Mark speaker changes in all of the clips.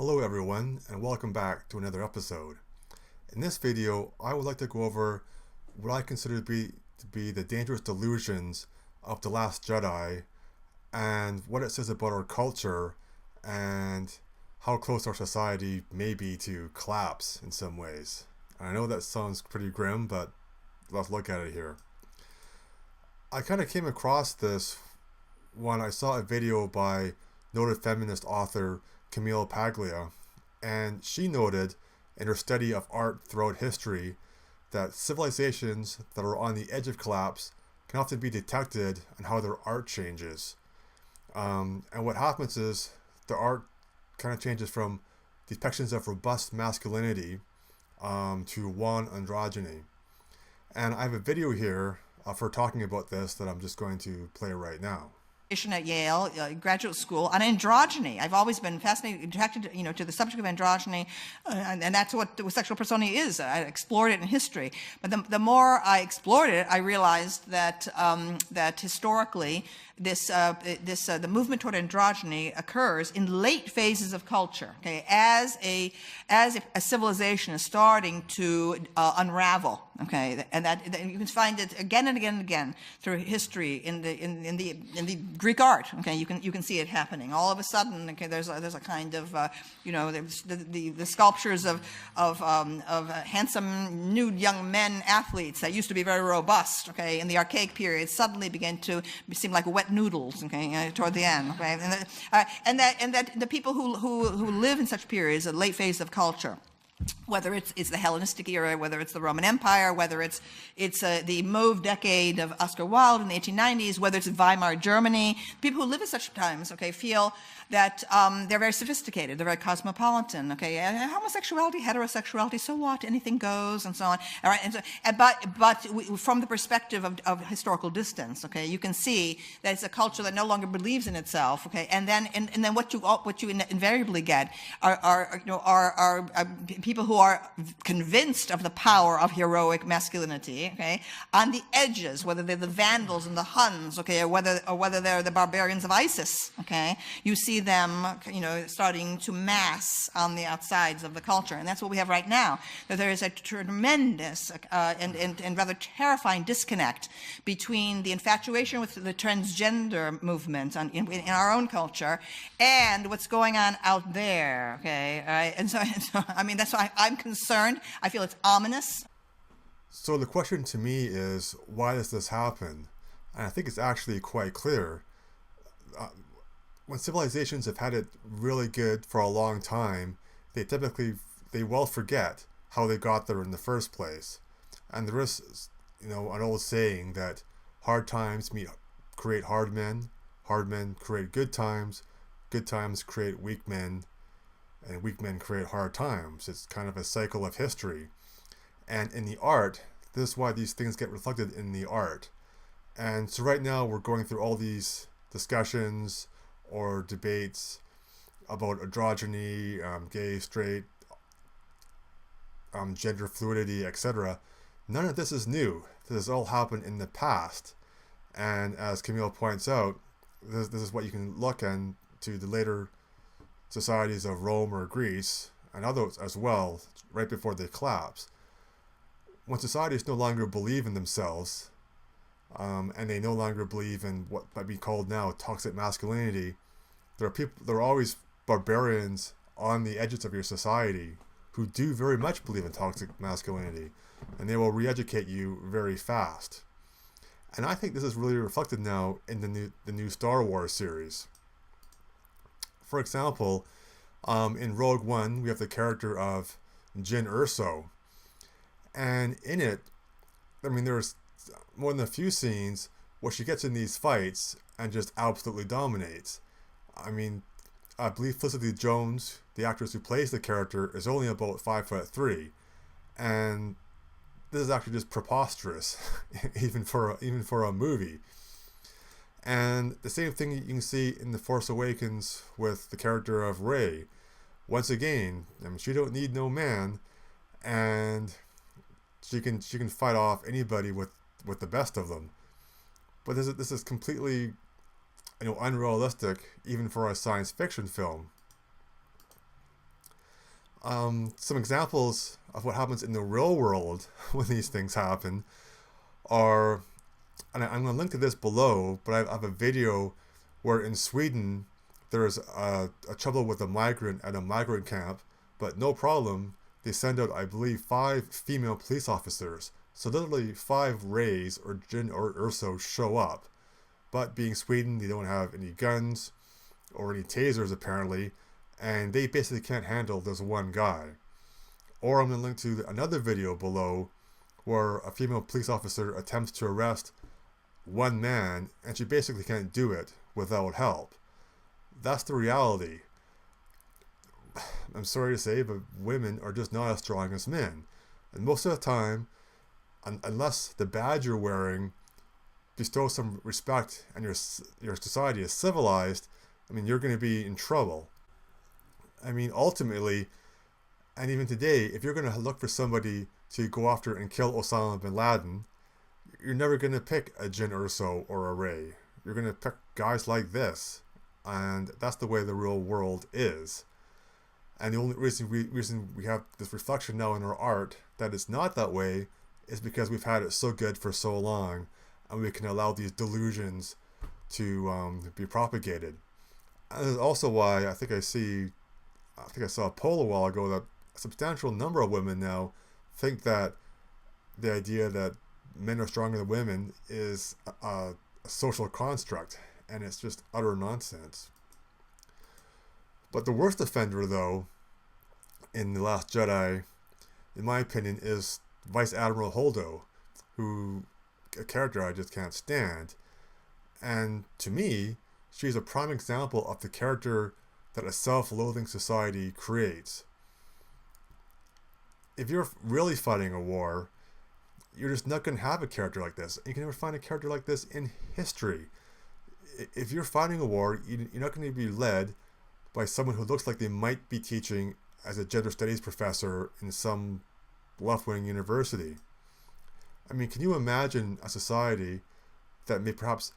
Speaker 1: Hello everyone, and welcome back to another episode. In this video, I would like to go over what I consider to be the dangerous delusions of The Last Jedi and what it says about our culture and how close our society may be to collapse in some ways. And I know that sounds pretty grim, but let's look at it here. I kind of came across this when I saw a video by noted feminist author Camille Paglia, and she noted in her study of art throughout history that civilizations that are on the edge of collapse can often be detected in how their art changes. And what happens is the art kind of changes from depictions of robust masculinity to wan androgyny. And I have a video here of her talking about this that I'm just going to play right now.
Speaker 2: At Yale, graduate school, on androgyny. I've always been fascinated, attracted, to the subject of androgyny, and that's what the sexual persona is. I explored it in history, but the more I explored it, I realized that that historically, the movement toward androgyny occurs in late phases of culture. Okay, as a civilization is starting to unravel. Okay, and that you can find it again and again and again through history in the Greek art. Okay, you can see it happening. All of a sudden, okay, there's a kind of there's the sculptures of handsome nude young men athletes that used to be very robust. Okay, in the archaic period, suddenly begin to seem like wet noodles. Okay, toward the end. Okay, and that the people who live in such periods, a late phase of culture, whether it's the Hellenistic era, whether it's the Roman Empire, whether it's the Mauve decade of Oscar Wilde in the 1890s, whether it's Weimar Germany, people who live at such times, okay, feel that they're very sophisticated, they're very cosmopolitan, okay, homosexuality, heterosexuality, so what, anything goes, and so on. All right, but from the perspective of historical distance, okay, you can see that it's a culture that no longer believes in itself, okay, and then what you invariably get are people who are convinced of the power of heroic masculinity, okay, on the edges, whether they're the Vandals and the Huns, okay, or whether they're the barbarians of ISIS, okay, you see them, starting to mass on the outsides of the culture, and that's what we have right now. That there is a tremendous and rather terrifying disconnect between the infatuation with the transgender movement in our own culture and what's going on out there, okay, all right? And so I mean, that's why I'm concerned. I feel it's ominous.
Speaker 1: So the question to me is, why does this happen? And I think it's actually quite clear. When civilizations have had it really good for a long time, they well forget how they got there in the first place. And there is, an old saying that hard times create hard men create good times create weak men, and weak men create hard times. It's kind of a cycle of history. And in the art, this is why these things get reflected in the art. And so right now we're going through all these discussions or debates about androgyny, gay, straight, gender fluidity, etc. None of this is new. This has all happened in the past. And as Camille points out, this is what you can look into the later societies of Rome or Greece, and others as well, right before they collapse. When societies no longer believe in themselves, and they no longer believe in what might be called now toxic masculinity, there are always barbarians on the edges of your society who do very much believe in toxic masculinity, and they will re-educate you very fast. And I think this is really reflected now in the new Star Wars series. For example, in Rogue One, we have the character of Jyn Erso. And in it, I mean, there's more than a few scenes where she gets in these fights and just absolutely dominates. I mean, I believe Felicity Jones, the actress who plays the character, is only about 5'3", and this is actually just preposterous, even for a movie. And the same thing you can see in The Force Awakens with the character of Rey. Once again, I mean, she don't need no man, and she can fight off anybody with the best of them. But this is completely unrealistic, even for a science fiction film. Some examples of what happens in the real world when these things happen are, and I'm going to link to this below, but I have a video where in Sweden there's a trouble with a migrant at a migrant camp, but no problem. They send out, I believe, 5 female police officers. So literally 5 Rays or Jin or Urso show up. But being Sweden, they don't have any guns or any tasers apparently, and they basically can't handle this one guy. Or I'm going to link to another video below where a female police officer attempts to arrest one man, and she basically can't do it without help. That's the reality. I'm sorry to say, but women are just not as strong as men. And most of the time, unless the badge you're wearing bestows some respect and your society is civilized, I mean, you're going to be in trouble. I mean, ultimately, and even today, if you're going to look for somebody to go after and kill Osama bin Laden, you're never going to pick a Jin Urso or a Ray. You're going to pick guys like this. And that's the way the real world is. And the only reason we have this reflection now in our art that it's not that way is because we've had it so good for so long, and we can allow these delusions to be propagated. And that's also why I think I saw a poll a while ago that a substantial number of women now think that the idea that men are stronger than women is a social construct, and it's just utter nonsense. But the worst offender, though, in The Last Jedi, in my opinion, is Vice Admiral Holdo, a character I just can't stand. And to me, she's a prime example of the character that a self-loathing society creates. If you're really fighting a war, you're just not going to have a character like this. You can never find a character like this in history. If you're fighting a war, you're not going to be led by someone who looks like they might be teaching as a gender studies professor in some left-wing university. I mean, can you imagine a society that may perhaps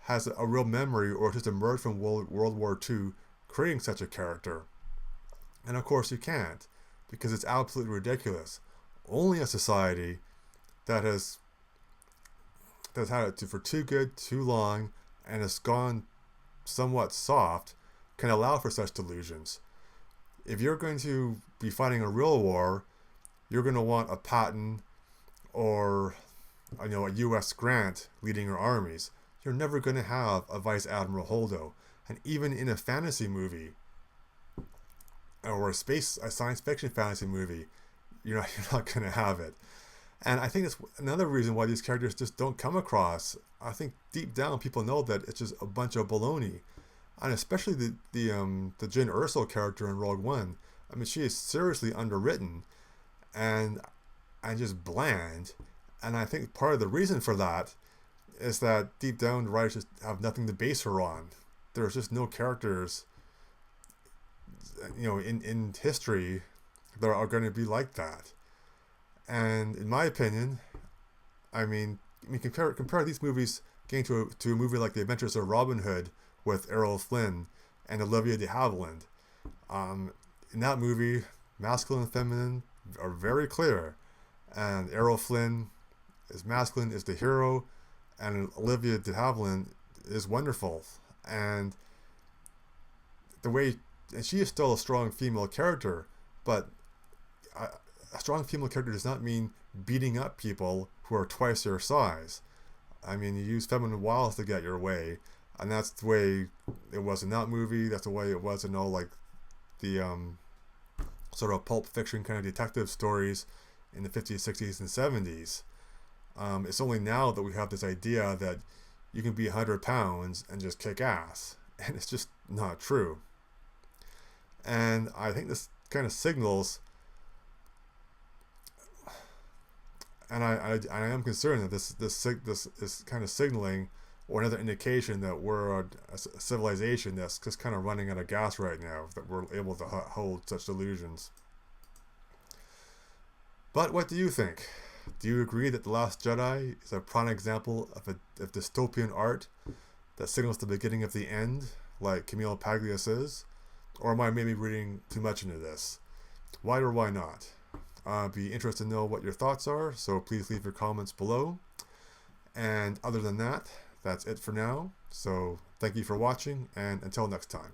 Speaker 1: has a real memory or just emerged from World War II creating such a character? And of course you can't, because it's absolutely ridiculous. Only a society that has had it for too good, too long, and has gone somewhat soft can allow for such delusions. If you're going to be fighting a real war, you're going to want a Patton or a U.S. Grant leading your armies. You're never going to have a Vice Admiral Holdo. And even in a fantasy movie or a science fiction fantasy movie, you're not going to have it. And I think that's another reason why these characters just don't come across. I think deep down people know that it's just a bunch of baloney. And especially the Jyn Erso character in Rogue One. I mean, she is seriously underwritten and just bland. And I think part of the reason for that is that deep down the writers just have nothing to base her on. There's just no characters, in history that are going to be like that. And in my opinion, I mean, compare these movies getting to a movie like The Adventures of Robin Hood with Errol Flynn and Olivia de Havilland. In that movie, masculine and feminine are very clear, and Errol Flynn is masculine, is the hero, and Olivia de Havilland is wonderful. And she is still a strong female character, but a strong female character does not mean beating up people who are twice your size. I mean, you use feminine wiles to get your way, and that's the way it was in that movie. That's the way it was in all like the sort of pulp fiction kind of detective stories in the 50s, 60s, and 70s. It's only now that we have this idea that you can be 100 pounds and just kick ass, and it's just not true. And I think this kind of signals, and I am concerned that this is kind of signaling or another indication that we're a civilization that's just kind of running out of gas right now, that we're able to hold such delusions. But what do you think? Do you agree that The Last Jedi is a prime example of dystopian art that signals the beginning of the end, like Camille Paglia says? Or am I maybe reading too much into this? Why or why not? I'd be interested to know what your thoughts are, so please leave your comments below. And other than that, that's it for now. So thank you for watching, and until next time.